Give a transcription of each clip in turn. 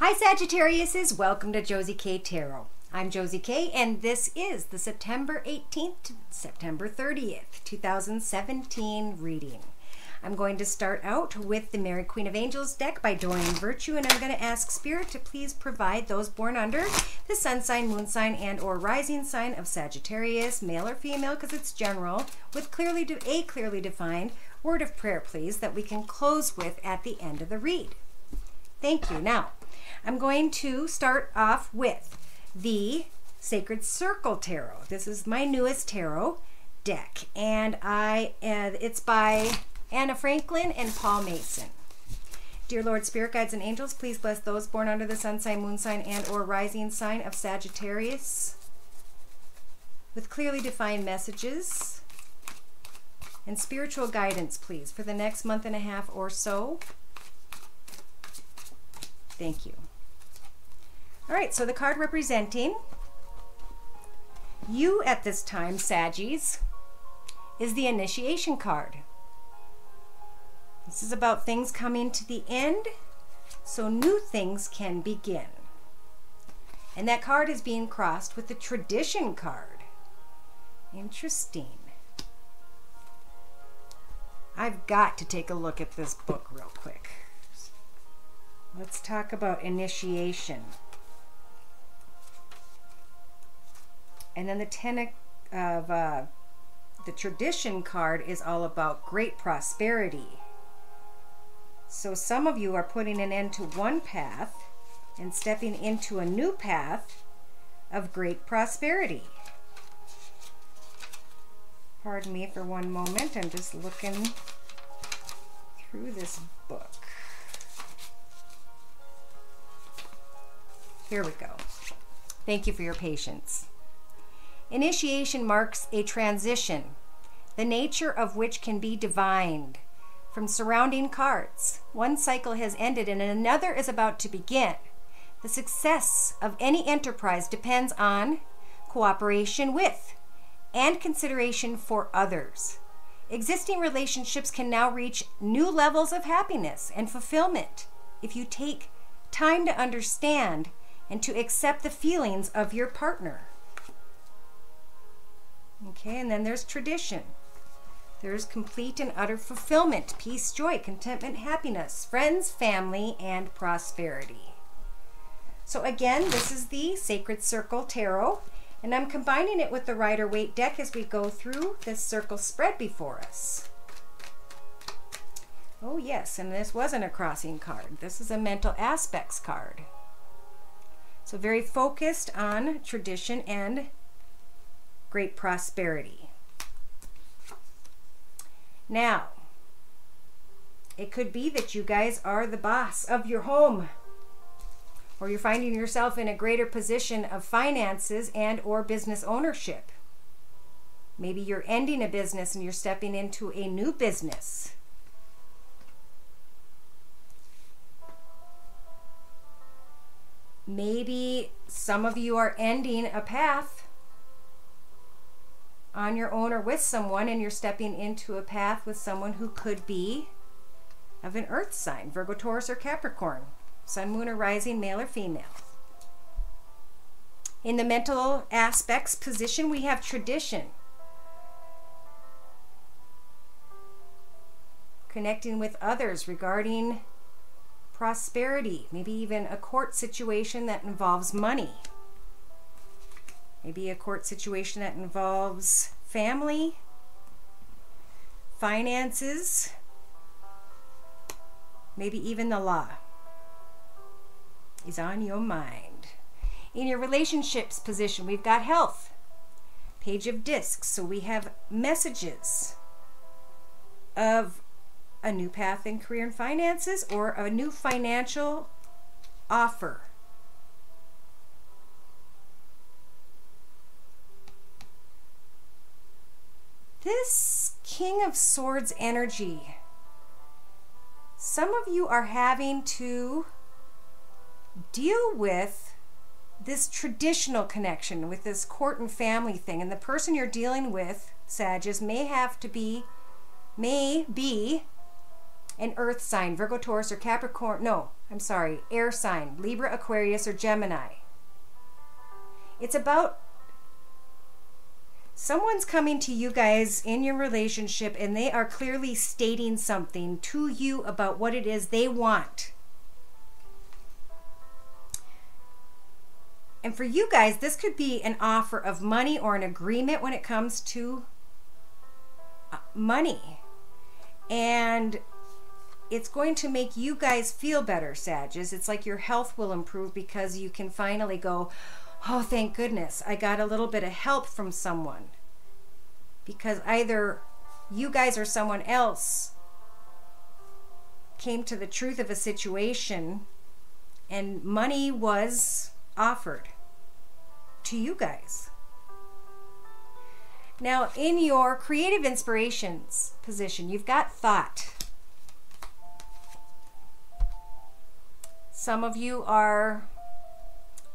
Hi Sagittariuses, welcome to Josie K Tarot. I'm Josie K and this is the September 18th to September 30th, 2017 reading. I'm going to start out with the Mary Queen of Angels deck by Doreen Virtue, and I'm going to ask Spirit to please provide those born under the sun sign, moon sign, and or rising sign of Sagittarius, male or female because it's general, with a clearly defined word of prayer, please, that we can close with at the end of the read. Thank you. Now, I'm going to start off with the Sacred Circle Tarot. This is my newest tarot deck, and it's by Anna Franklin and Paul Mason. Dear Lord, Spirit Guides, and Angels, please bless those born under the sun sign, moon sign, and or rising sign of Sagittarius with clearly defined messages and spiritual guidance, please, for the next month and a half or so. Thank you. All right, so the card representing you at this time, Saggies, is the Initiation card. This is about things coming to the end so new things can begin. And that card is being crossed with the Tradition card. Interesting. I've got to take a look at this book real quick. Let's talk about initiation. And then the Ten of the Tradition card is all about great prosperity. So some of you are putting an end to one path and stepping into a new path of great prosperity. Pardon me for one moment. I'm just looking through this book. Here we go. Thank you for your patience. Initiation marks a transition, the nature of which can be divined from surrounding cards. One cycle has ended and another is about to begin. The success of any enterprise depends on cooperation with and consideration for others. Existing relationships can now reach new levels of happiness and fulfillment if you take time to understand and to accept the feelings of your partner. Okay, and then there's Tradition. There's complete and utter fulfillment, peace, joy, contentment, happiness, friends, family, and prosperity. So again, this is the Sacred Circle Tarot, and I'm combining it with the Rider-Waite deck as we go through this circle spread before us. Oh yes, and this wasn't a crossing card. This is a mental aspects card. So very focused on tradition and great prosperity. Now, it could be that you guys are the boss of your home, or you're finding yourself in a greater position of finances and or business ownership. Maybe you're ending a business and you're stepping into a new business. Maybe some of you are ending a path on your own or with someone, and you're stepping into a path with someone who could be of an earth sign, Virgo, Taurus, or Capricorn, sun, moon, or rising, male or female. In the mental aspects position, we have Tradition. Connecting with others regarding prosperity, maybe even a court situation that involves money. Maybe a court situation that involves family, finances, maybe even the law is on your mind. In your relationships position, we've got health, Page of Discs. So we have messages of a new path in career and finances, or a new financial offer. This King of Swords energy, some of you are having to deal with this traditional connection with this court and family thing, and the person you're dealing with, Sagittarius, may be an earth sign, Virgo, Taurus, or Capricorn. No, I'm sorry, air sign, Libra, Aquarius, or Gemini. It's about someone's coming to you guys in your relationship and they are clearly stating something to you about what it is they want. And for you guys, this could be an offer of money or an agreement when it comes to money. And it's going to make you guys feel better, Sagittarius. It's like your health will improve because you can finally go, oh, thank goodness, I got a little bit of help from someone. Because either you guys or someone else came to the truth of a situation and money was offered to you guys. Now, in your creative inspirations position, you've got thought. Some of you are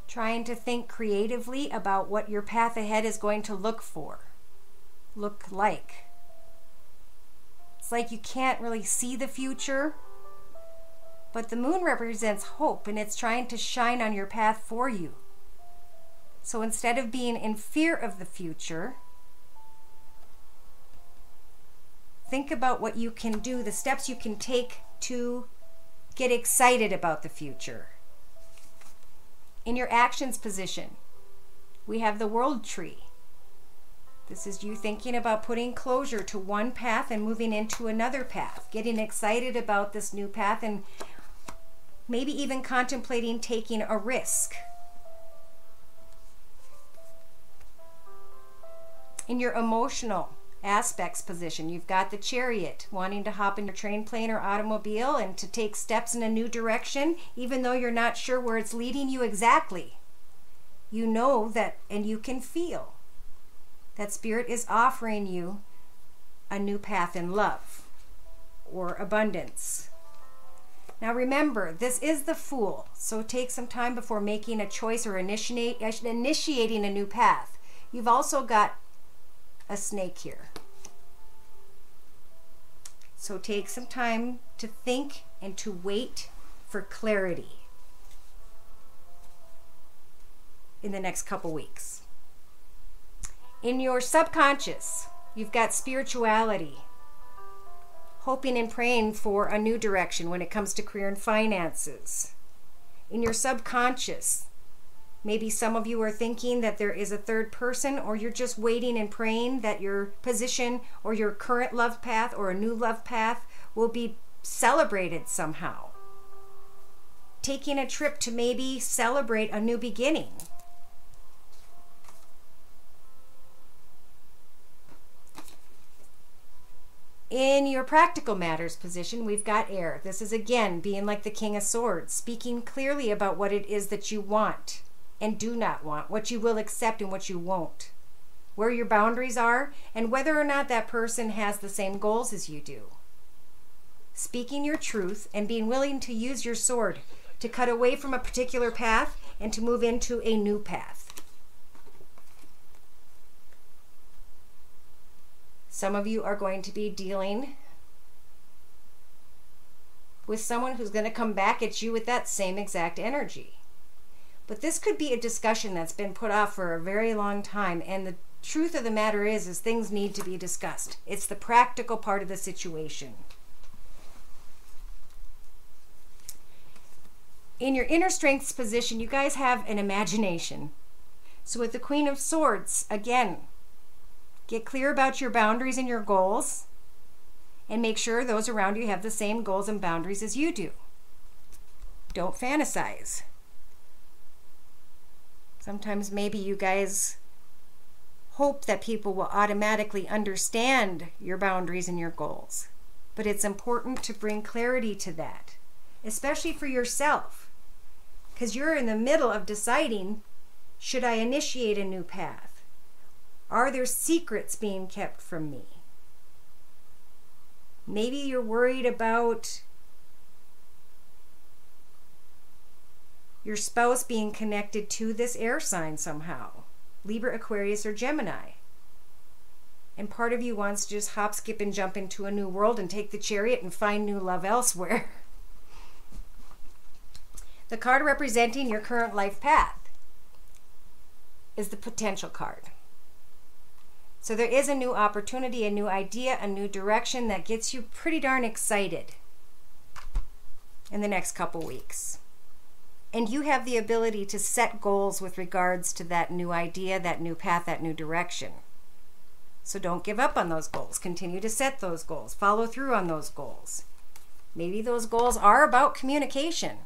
trying to think creatively about what your path ahead is going to look like. It's like you can't really see the future, but the moon represents hope and it's trying to shine on your path for you. So instead of being in fear of the future, think about what you can do, the steps you can take to get excited about the future. In your actions position, we have the world tree. This is you thinking about putting closure to one path and moving into another path, getting excited about this new path and maybe even contemplating taking a risk. In your emotional aspects position, you've got the Chariot, wanting to hop in your train, plane, or automobile and to take steps in a new direction, even though you're not sure where it's leading you exactly. You know that, and you can feel that Spirit is offering you a new path in love or abundance. Now remember, this is the Fool, so take some time before making a choice or initiating a new path. You've also got a Snake here. So take some time to think and to wait for clarity in the next couple weeks. In your subconscious, you've got spirituality, hoping and praying for a new direction when it comes to career and finances. In your subconscious, maybe some of you are thinking that there is a third person, or you're just waiting and praying that your position or your current love path or a new love path will be celebrated somehow. Taking a trip to maybe celebrate a new beginning. In your practical matters position, we've got Air. This is again being like the King of Swords, speaking clearly about what it is that you want and do not want, what you will accept and what you won't, where your boundaries are, and whether or not that person has the same goals as you do. Speaking your truth and being willing to use your sword to cut away from a particular path and to move into a new path. Some of you are going to be dealing with someone who's going to come back at you with that same exact energy. But this could be a discussion that's been put off for a very long time, and the truth of the matter is things need to be discussed. It's the practical part of the situation. In your inner strengths position, you guys have an imagination. So with the Queen of Swords, again, get clear about your boundaries and your goals, and make sure those around you have the same goals and boundaries as you do. Don't fantasize. Sometimes maybe you guys hope that people will automatically understand your boundaries and your goals. But it's important to bring clarity to that, especially for yourself, because you're in the middle of deciding, should I initiate a new path? Are there secrets being kept from me? Maybe you're worried about your spouse being connected to this air sign somehow, Libra, Aquarius, or Gemini. And part of you wants to just hop, skip, and jump into a new world and take the chariot and find new love elsewhere. The card representing your current life path is the potential card. So there is a new opportunity, a new idea, a new direction that gets you pretty darn excited in the next couple weeks. And you have the ability to set goals with regards to that new idea, that new path, that new direction. So don't give up on those goals. Continue to set those goals. Follow through on those goals. Maybe those goals are about communication.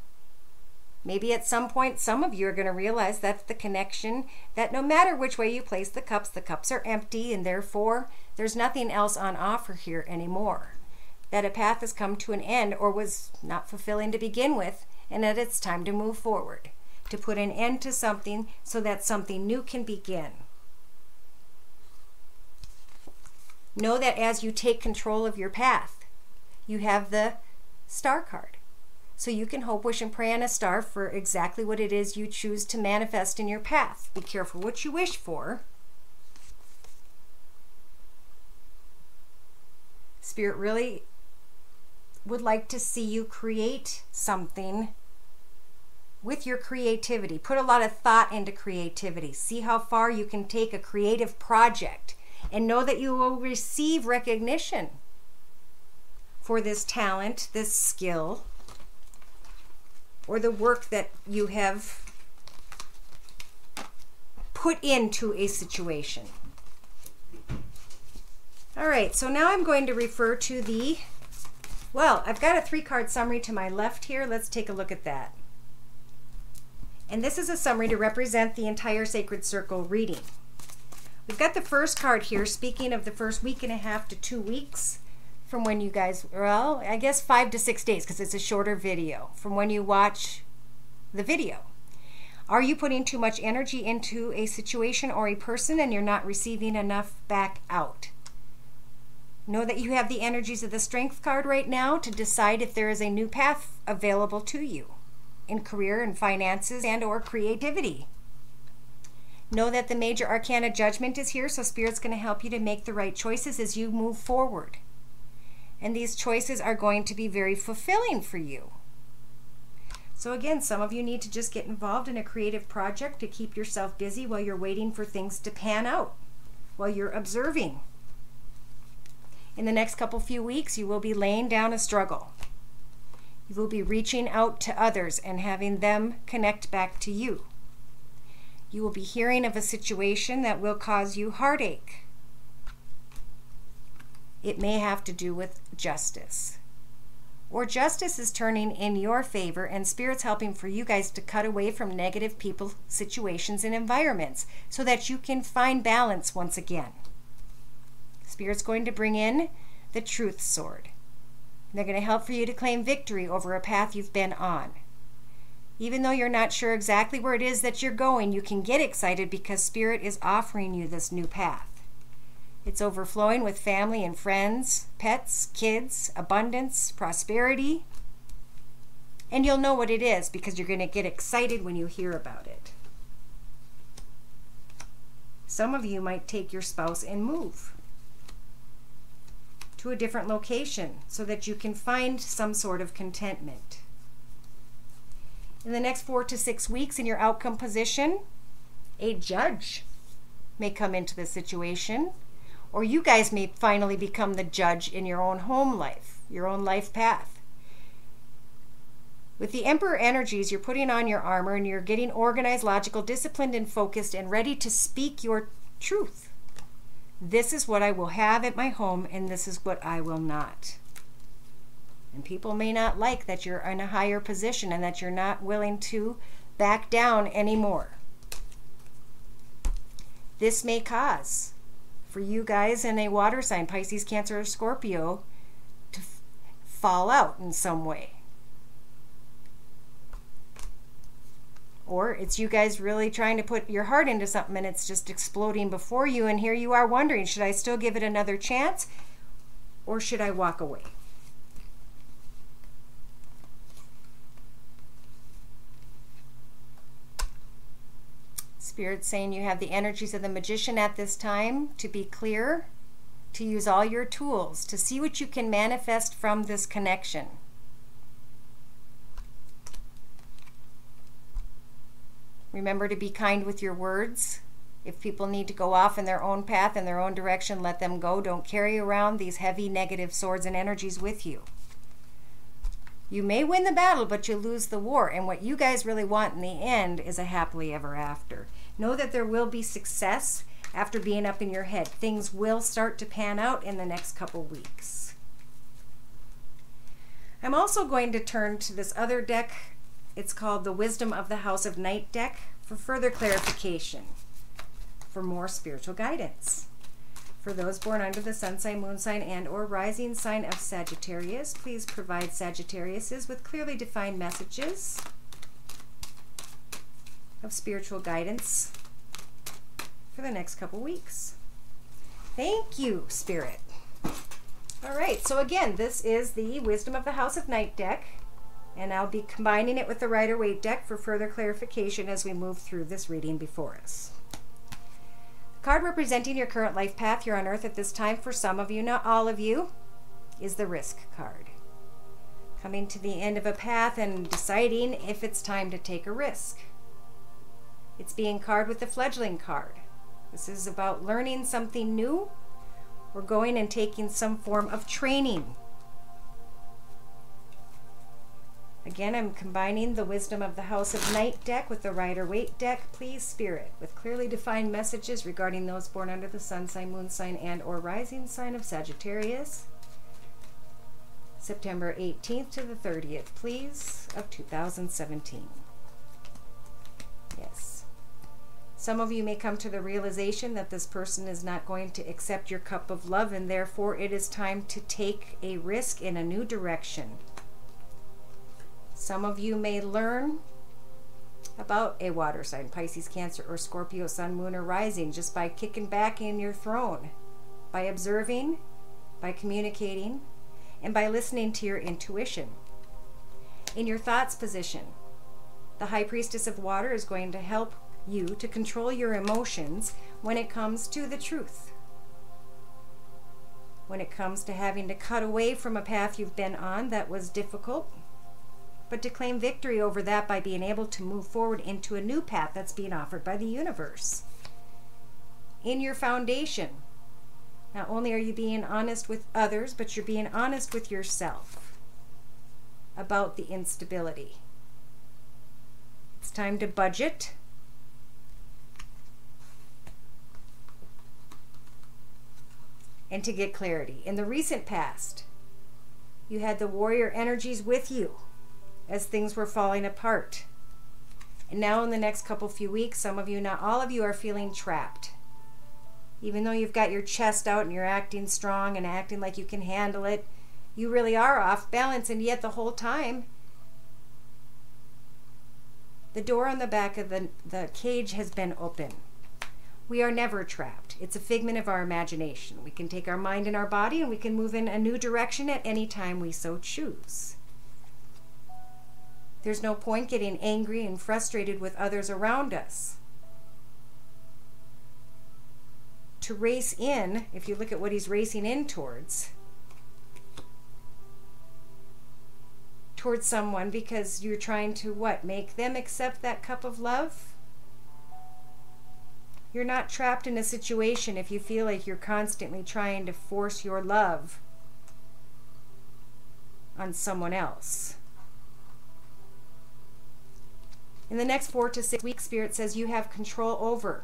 Maybe at some point, some of you are going to realize that's the connection, that no matter which way you place the cups are empty, and therefore there's nothing else on offer here anymore. That a path has come to an end or was not fulfilling to begin with, and that it's time to move forward, to put an end to something so that something new can begin. Know that as you take control of your path, you have the star card. So you can hope, wish, and pray on a star for exactly what it is you choose to manifest in your path. Be careful what you wish for. Spirit really would like to see you create something with your creativity. Put a lot of thought into creativity. See how far you can take a creative project, and know that you will receive recognition for this talent, this skill, or the work that you have put into a situation. All right, so now I'm going to refer to the, well, I've got a 3-card summary to my left here. Let's take a look at that. And this is a summary to represent the entire Sacred Circle reading. We've got the first card here, speaking of the first week and a half to 2 weeks from when you guys, well, I guess 5 to 6 days, because it's a shorter video, from when you watch the video. Are you putting too much energy into a situation or a person and you're not receiving enough back out? Know that you have the energies of the Strength card right now to decide if there is a new path available to you in career and finances and or creativity. Know that the Major Arcana Judgment is here, so Spirit's going to help you to make the right choices as you move forward. And these choices are going to be very fulfilling for you. So again, some of you need to just get involved in a creative project to keep yourself busy while you're waiting for things to pan out, while you're observing. In the next few weeks, you will be laying down a struggle. You will be reaching out to others and having them connect back to you. You will be hearing of a situation that will cause you heartache. It may have to do with justice. Or justice is turning in your favor and Spirit's helping for you guys to cut away from negative people, situations, and environments so that you can find balance once again. Spirit's going to bring in the Truth Sword. They're going to help for you to claim victory over a path you've been on. Even though you're not sure exactly where it is that you're going, you can get excited because Spirit is offering you this new path. It's overflowing with family and friends, pets, kids, abundance, prosperity. And you'll know what it is because you're going to get excited when you hear about it. Some of you might take your spouse and move to a different location so that you can find some sort of contentment. In the next 4 to 6 weeks in your outcome position, a judge may come into the situation, or you guys may finally become the judge in your own home life, your own life path. With the Emperor energies, you're putting on your armor and you're getting organized, logical, disciplined, and focused and ready to speak your truth. This is what I will have at my home and this is what I will not. And people may not like that you're in a higher position and that you're not willing to back down anymore. This may cause for you guys in a water sign, Pisces, Cancer, or Scorpio, to fall out in some way. Or it's you guys really trying to put your heart into something and it's just exploding before you, and here you are wondering, should I still give it another chance or should I walk away? Spirit's saying you have the energies of the Magician at this time to be clear to use all your tools to see what you can manifest from this connection. Remember to be kind with your words. If people need to go off in their own path, in their own direction, let them go. Don't carry around these heavy negative swords and energies with you. You may win the battle, but you lose the war. And what you guys really want in the end is a happily ever after. Know that there will be success after being up in your head. Things will start to pan out in the next couple weeks. I'm also going to turn to this other deck. It's called the Wisdom of the House of Night deck for further clarification, for more spiritual guidance. For those born under the sun sign, moon sign, and or rising sign of Sagittarius, please provide Sagittariuses with clearly defined messages of spiritual guidance for the next couple weeks. Thank you, Spirit. All right, so again, this is the Wisdom of the House of Night deck, and I'll be combining it with the Rider-Waite deck for further clarification as we move through this reading before us. Card representing your current life path here on earth at this time, for some of you, not all of you, is the Risk card. Coming to the end of a path and deciding if it's time to take a risk. It's being card with the Fledgling card. This is about learning something new or going and taking some form of training. Again, I'm combining the Wisdom of the House of Night deck with the Rider-Waite deck. Please, Spirit, with clearly defined messages regarding those born under the sun sign, moon sign, and or rising sign of Sagittarius, September 18th to the 30th, please, of 2017. Yes. Some of you may come to the realization that this person is not going to accept your cup of love, and therefore it is time to take a risk in a new direction. Some of you may learn about a water sign, Pisces, Cancer, or Scorpio, sun, moon, or rising, just by kicking back in your throne, by observing, by communicating, and by listening to your intuition. In your thoughts position, the High Priestess of Water is going to help you to control your emotions when it comes to the truth. When it comes to having to cut away from a path you've been on that was difficult, but to claim victory over that by being able to move forward into a new path that's being offered by the universe. In your foundation, not only are you being honest with others, but you're being honest with yourself about the instability. It's time to budget. And to get clarity. In the recent past, you had the warrior energies with you as things were falling apart. And now in the next few weeks, some of you, not all of you, are feeling trapped. Even though you've got your chest out and you're acting strong and acting like you can handle it, you really are off balance, and yet the whole time, the door on the back of the cage has been open. We are never trapped. It's a figment of our imagination. We can take our mind and our body and we can move in a new direction at any time we so choose. There's no point getting angry and frustrated with others around us. To race in, if you look at what he's racing in towards someone because you're trying to what? Make them accept that cup of love? You're not trapped in a situation if you feel like you're constantly trying to force your love on someone else. In the next 4 to 6 weeks, Spirit says you have control over.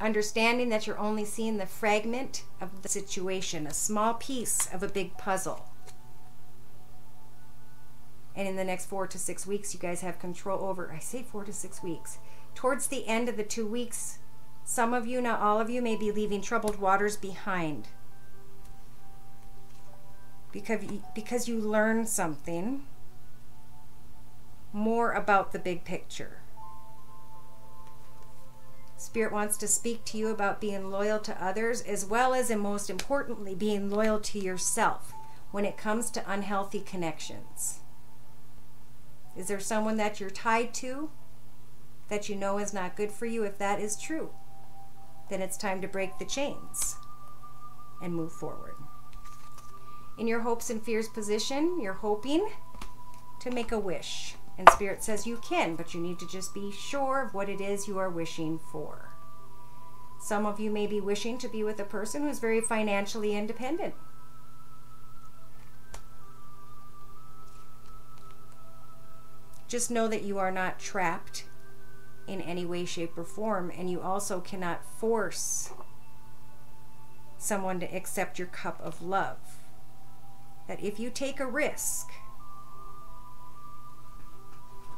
Understanding that you're only seeing the fragment of the situation, a small piece of a big puzzle. And in the next 4 to 6 weeks, you guys have control over, I say 4 to 6 weeks. Towards the end of the 2 weeks, some of you, not all of you, may be leaving troubled waters behind. Because you learned something more about the big picture. Spirit wants to speak to you about being loyal to others, as well as, and most importantly, being loyal to yourself when it comes to unhealthy connections. Is there someone that you're tied to that you know is not good for you? If that is true, then it's time to break the chains and move forward. In your hopes and fears position, you're hoping to make a wish. And Spirit says you can, but you need to just be sure of what it is you are wishing for. Some of you may be wishing to be with a person who's very financially independent. Just know that you are not trapped in any way, shape, or form, and you also cannot force someone to accept your cup of love. That if you take a risk,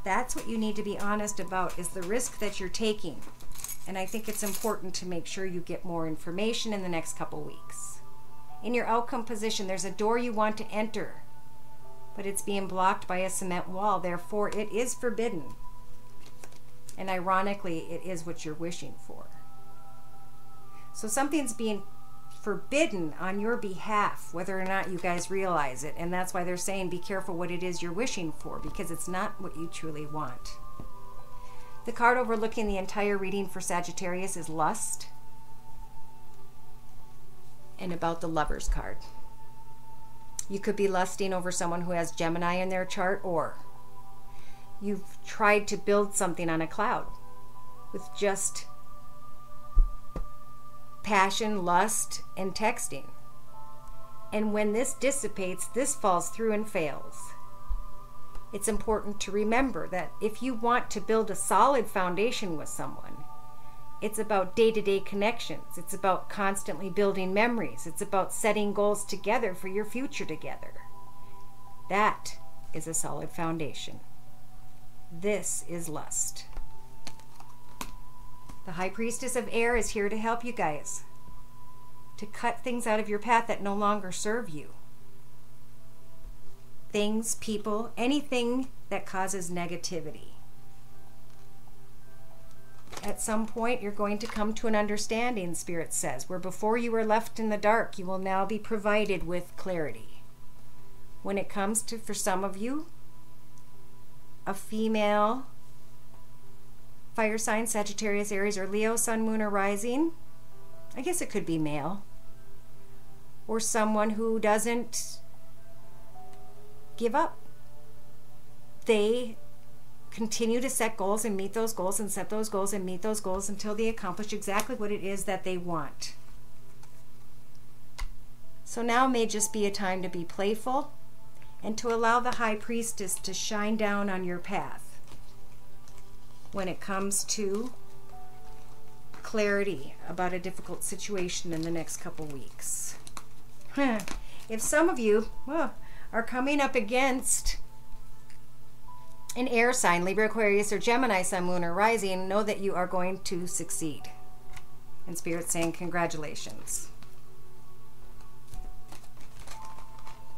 that's what you need to be honest about, is the risk that you're taking. And I think it's important to make sure you get more information in the next couple weeks. In your outcome position, there's a door you want to enter, but it's being blocked by a cement wall. Therefore, it is forbidden. And ironically, it is what you're wishing for. So something's being forbidden on your behalf, whether or not you guys realize it. And that's why they're saying be careful what it is you're wishing for, because it's not what you truly want. The card overlooking the entire reading for Sagittarius is Lust. And about the Lovers card. You could be lusting over someone who has Gemini in their chart, or you've tried to build something on a cloud with just passion, lust, and texting. And when this dissipates, this falls through and fails. It's important to remember that if you want to build a solid foundation with someone, it's about day-to-day connections. It's about constantly building memories. It's about setting goals together for your future together. That is a solid foundation. This is lust. The High Priestess of Air is here to help you guys, to cut things out of your path that no longer serve you. Things, people, anything that causes negativity. At some point, you're going to come to an understanding, Spirit says, where before you were left in the dark, you will now be provided with clarity. When it comes to, for some of you, a female fire sign, Sagittarius, Aries, or Leo, Sun, Moon, or Rising, I guess it could be male, or someone who doesn't give up. They continue to set goals and meet those goals and set those goals and meet those goals until they accomplish exactly what it is that they want. So now may just be a time to be playful and to allow the High Priestess to shine down on your path when it comes to clarity about a difficult situation in the next couple weeks. If some of you are coming up against an air sign, Libra, Aquarius, or Gemini, Sun, Moon, or Rising, know that you are going to succeed. And Spirit's saying congratulations.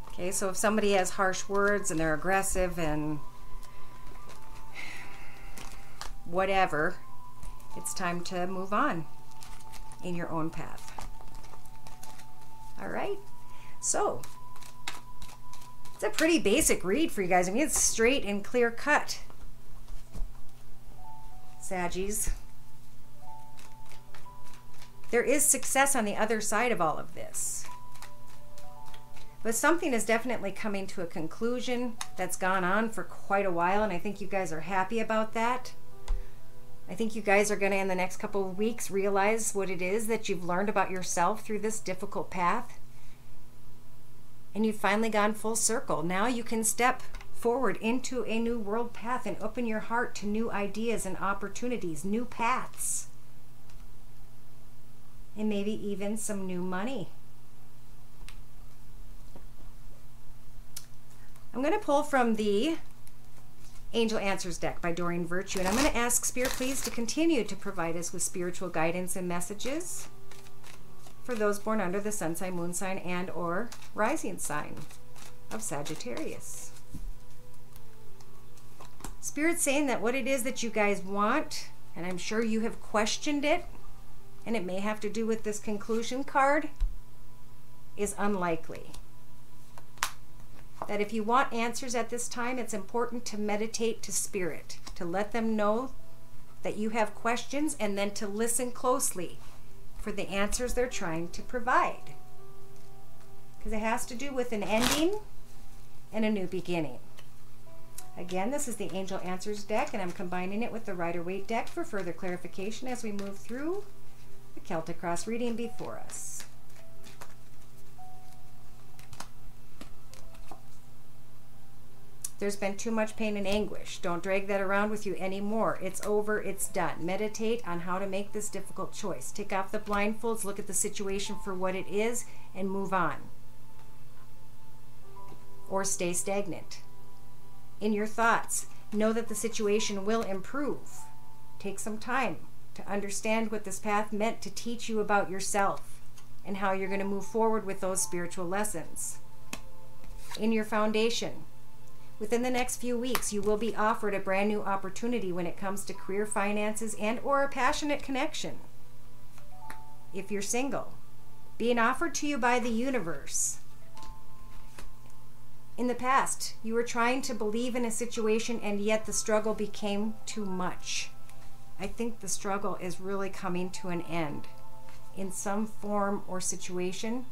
Okay, so if somebody has harsh words and they're aggressive and whatever, it's time to move on in your own path. All right, so it's a pretty basic read for you guys. I mean, it's straight and clear cut, Saggies. There is success on the other side of all of this. But something is definitely coming to a conclusion that's gone on for quite a while, and I think you guys are happy about that. I think you guys are going to, in the next couple of weeks, realize what it is that you've learned about yourself through this difficult path. And you've finally gone full circle. Now you can step forward into a new world path and open your heart to new ideas and opportunities, new paths, and maybe even some new money. I'm going to pull from the Angel Answers deck by Doreen Virtue, and I'm going to ask Spirit, please, to continue to provide us with spiritual guidance and messages for those born under the sun sign, moon sign, and or rising sign of Sagittarius. Spirit's saying that what it is that you guys want, and I'm sure you have questioned it, and it may have to do with this conclusion card, is unlikely. That if you want answers at this time, it's important to meditate to Spirit, to let them know that you have questions, and then to listen closely for the answers they're trying to provide. Because it has to do with an ending and a new beginning. Again, this is the Angel Answers deck, and I'm combining it with the Rider-Waite deck for further clarification as we move through the Celtic Cross reading before us. There's been too much pain and anguish. Don't drag that around with you anymore. It's over. It's done. Meditate on how to make this difficult choice. Take off the blindfolds, look at the situation for what it is, and move on. Or stay stagnant. In your thoughts, know that the situation will improve. Take some time to understand what this path meant to teach you about yourself and how you're going to move forward with those spiritual lessons. In your foundation, within the next few weeks, you will be offered a brand new opportunity when it comes to career, finances, and or a passionate connection. If you're single, being offered to you by the universe. In the past, you were trying to believe in a situation and yet the struggle became too much. I think the struggle is really coming to an end in some form or situation.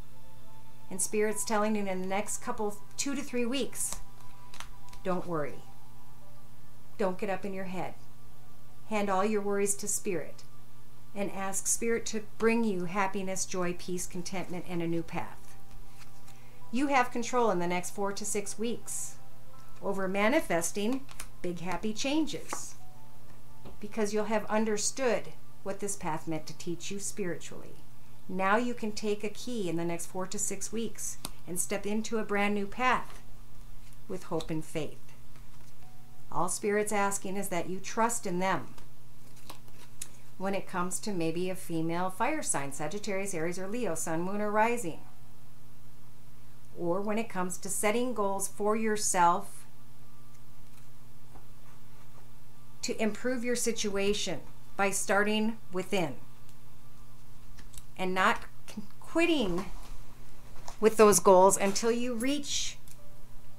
And Spirit's telling you in the next 2 to 3 weeks, don't worry. Don't get up in your head. Hand all your worries to Spirit and ask Spirit to bring you happiness, joy, peace, contentment, and a new path. You have control in the next 4 to 6 weeks over manifesting big happy changes, because you'll have understood what this path meant to teach you spiritually. Now you can take a key in the next 4 to 6 weeks and step into a brand new path with hope and faith. All Spirit's asking is that you trust in them when it comes to maybe a female fire sign, Sagittarius, Aries, or Leo, Sun, Moon, or Rising. Or when it comes to setting goals for yourself to improve your situation by starting within and not quitting with those goals until you reach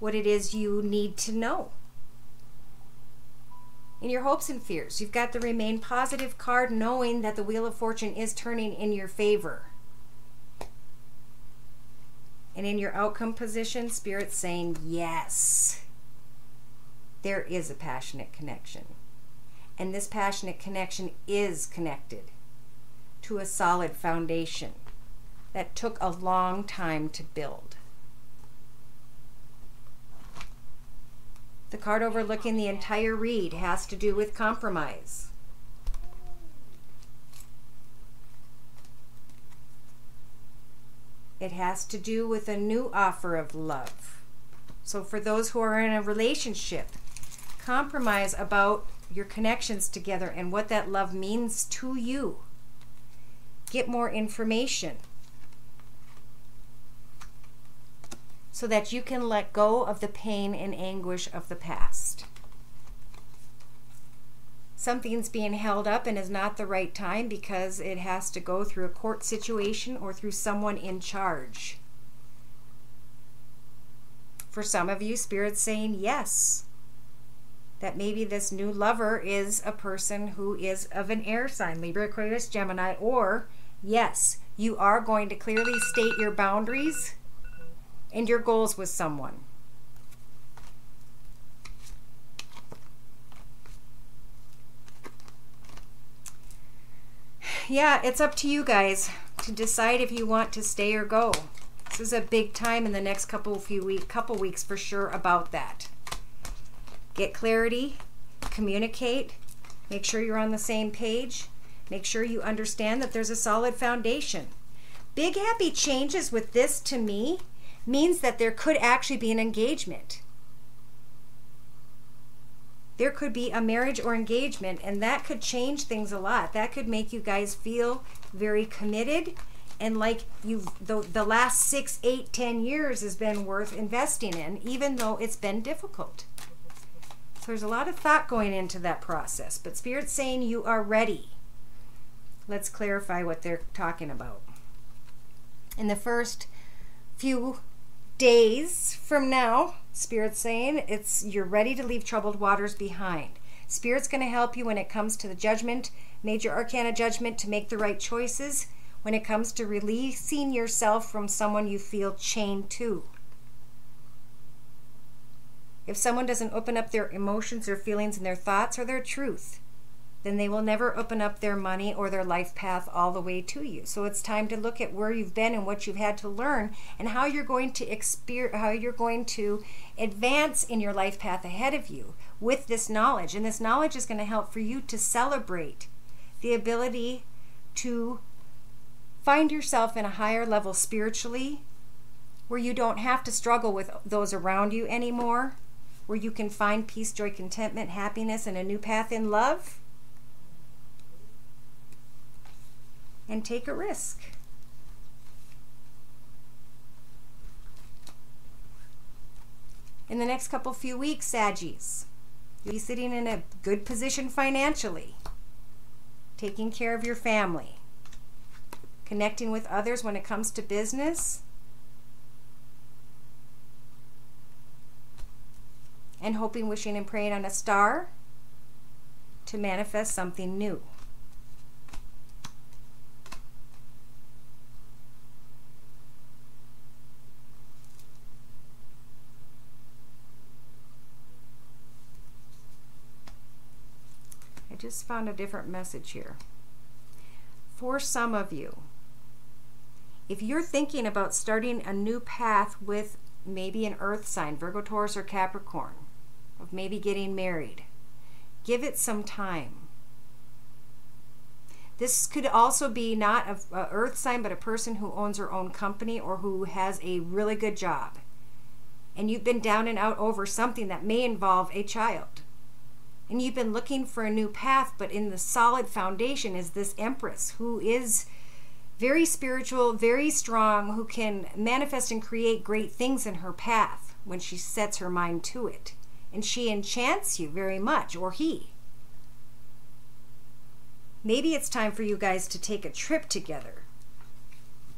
what it is you need to know. In your hopes and fears, you've got the Remain Positive card, knowing that the Wheel of Fortune is turning in your favor. And in your outcome position, Spirit's saying, yes, there is a passionate connection. And this passionate connection is connected to a solid foundation that took a long time to build. The card overlooking the entire read has to do with compromise. It has to do with a new offer of love. So for those who are in a relationship, compromise about your connections together and what that love means to you. Get more information so that you can let go of the pain and anguish of the past. Something's being held up and is not the right time because it has to go through a court situation or through someone in charge. For some of you, Spirit's saying yes, that maybe this new lover is a person who is of an air sign, Libra, Aquarius, Gemini, or yes, you are going to clearly state your boundaries and your goals with someone. Yeah, it's up to you guys to decide if you want to stay or go. This is a big time in the next couple weeks for sure about that. Get clarity, communicate, make sure you're on the same page, make sure you understand that there's a solid foundation. Big happy changes with this, to me, means that there could actually be an engagement. There could be a marriage or engagement, and that could change things a lot. That could make you guys feel very committed and like the last 6, 8, 10 years has been worth investing in, even though it's been difficult. So there's a lot of thought going into that process, but Spirit's saying you are ready. Let's clarify what they're talking about. In the first few days from now, Spirit's saying you're ready to leave troubled waters behind. Spirit's going to help you when it comes to the judgment, major arcana judgment, to make the right choices. when it comes to releasing yourself from someone you feel chained to. If someone doesn't open up their emotions, their feelings, and their thoughts or their truth, then they will never open up their money or their life path all the way to you. So it's time to look at where you've been and what you've had to learn and how you're going to advance in your life path ahead of you with this knowledge. And this knowledge is going to help for you to celebrate the ability to find yourself in a higher level spiritually, where you don't have to struggle with those around you anymore, where you can find peace, joy, contentment, happiness, and a new path in love. And take a risk. In the next few weeks, Saggies, you'll be sitting in a good position financially, taking care of your family, connecting with others when it comes to business, and hoping, wishing, and praying on a star to manifest something new. I just found a different message here. For some of you, if you're thinking about starting a new path with maybe an earth sign, Virgo, Taurus, or Capricorn, of maybe getting married, give it some time. This could also be not an earth sign, but a person who owns her own company or who has a really good job. And you've been down and out over something that may involve a child. And you've been looking for a new path, but in the solid foundation is this Empress who is very spiritual, very strong, who can manifest and create great things in her path when she sets her mind to it. And she enchants you very much, or he. Maybe it's time for you guys to take a trip together,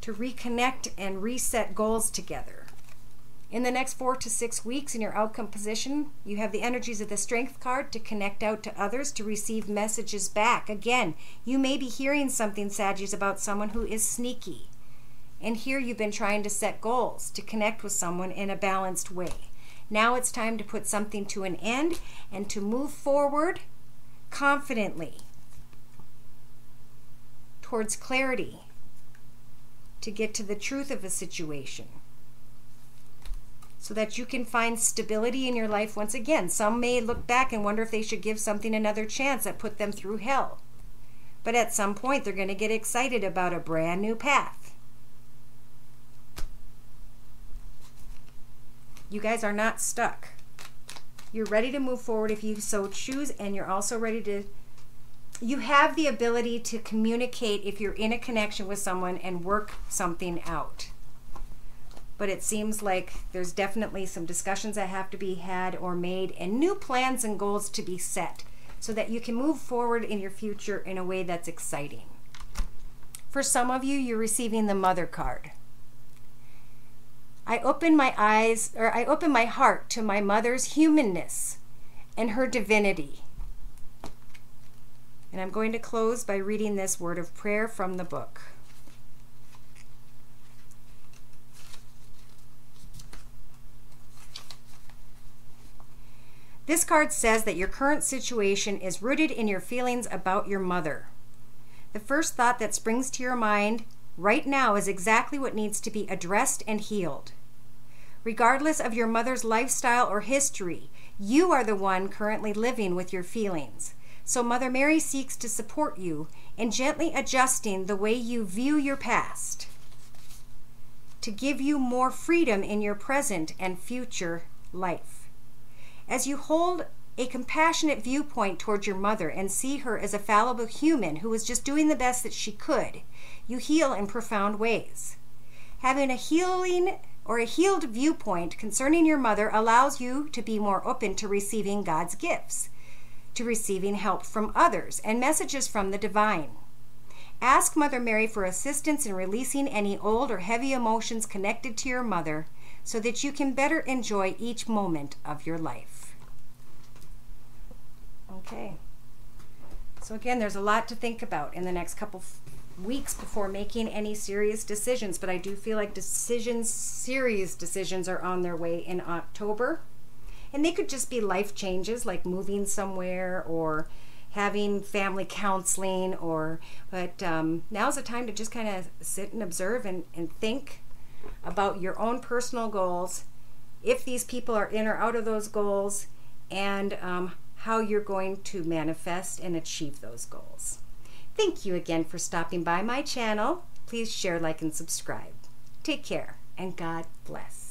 to reconnect and reset goals together. In the next 4 to 6 weeks in your outcome position, you have the energies of the Strength card to connect out to others, to receive messages back. Again, you may be hearing something, Saggies, about someone who is sneaky. And here you've been trying to set goals, to connect with someone in a balanced way. Now it's time to put something to an end and to move forward confidently towards clarity, to get to the truth of a situation, so that you can find stability in your life once again. Some may look back and wonder if they should give something another chance that put them through hell. But at some point, they're going to get excited about a brand new path. You guys are not stuck. You're ready to move forward if you so choose, and you're also ready to... You have the ability to communicate if you're in a connection with someone and work something out. But it seems like there's definitely some discussions that have to be had or made, and new plans and goals to be set so that you can move forward in your future in a way that's exciting. For some of you, you're receiving the Mother card. I open my heart to my mother's humanness and her divinity. And I'm going to close by reading this word of prayer from the book. This card says that your current situation is rooted in your feelings about your mother. The first thought that springs to your mind right now is exactly what needs to be addressed and healed. Regardless of your mother's lifestyle or history, you are the one currently living with your feelings. So Mother Mary seeks to support you in gently adjusting the way you view your past, to give you more freedom in your present and future life. As you hold a compassionate viewpoint towards your mother and see her as a fallible human who was just doing the best that she could, you heal in profound ways. Having a healed viewpoint concerning your mother allows you to be more open to receiving God's gifts, to receiving help from others and messages from the divine. Ask Mother Mary for assistance in releasing any old or heavy emotions connected to your mother, so that you can better enjoy each moment of your life. Okay. So again, there's a lot to think about in the next weeks before making any serious decisions, but I do feel like serious decisions are on their way in October. And they could just be life changes, like moving somewhere or having family counseling, but now's the time to just kind of sit and observe and think about your own personal goals, if these people are in or out of those goals, and how you're going to manifest and achieve those goals. Thank you again for stopping by my channel. Please share, like, and subscribe. Take care, and God bless.